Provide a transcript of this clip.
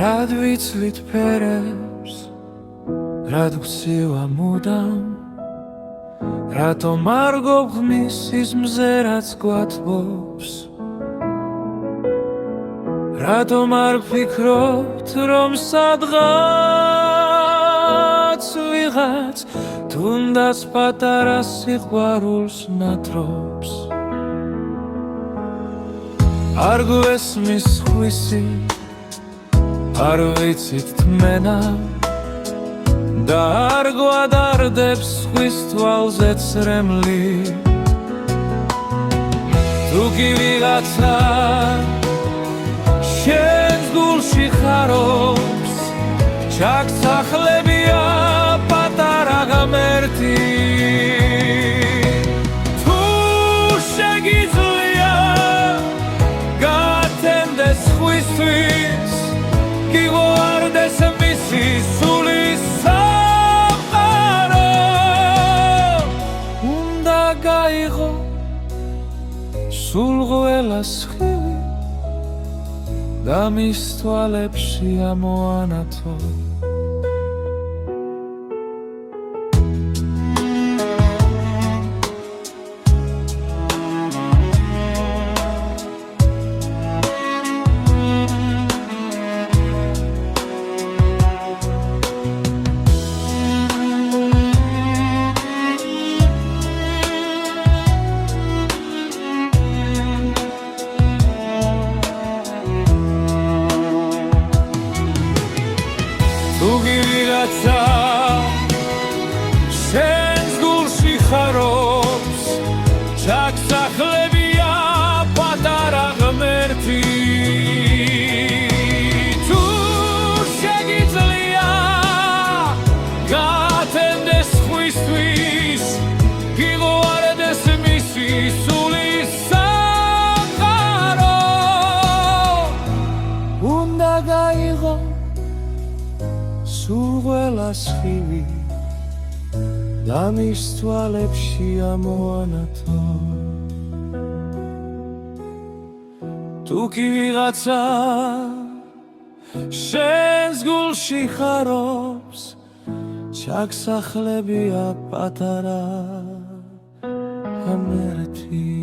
რად ვიცვით ფერებს, რად გვცევა მუდამ, რატომ არ გოგმის ის მზე რაც გვათბობს, რატომ არ ფიქრობთ რომ სადღაც ვიღაც თუნდაც პატარა სიყვარულს ნათრობს. არ გვესმის სხვისი, არ ვიცით თმენა და არ გვადარდებს სხვის თვალზე ცრემლი. თუ კი ვიღაცა შენს გულში ხარობს, ჩაგსახლებია პატარა ღმერთი. თუ შეგიძლია გათენდეს სხვისთვის, გიღვარდეს მისი სულის სამყარო. უნდა გაიღო სულ ყველას ხილი და მის თვალებში ამოანათო. თუ კი ვიღაცა შენს გულში ხარობს, ჩაგსახლებია პატარა ღმერთი. თუ შეგიძლია გათენდეს სხვისთვის, გიღვარდეს მისი სულის სამყარო. უნდა გაიღო სულ ყველას ხილი და მის თვალებში ამოანათო. თუ კი ვიღაცა შენს გულში ხარობს, ჩაგსახლებია პატარა ღმერთი.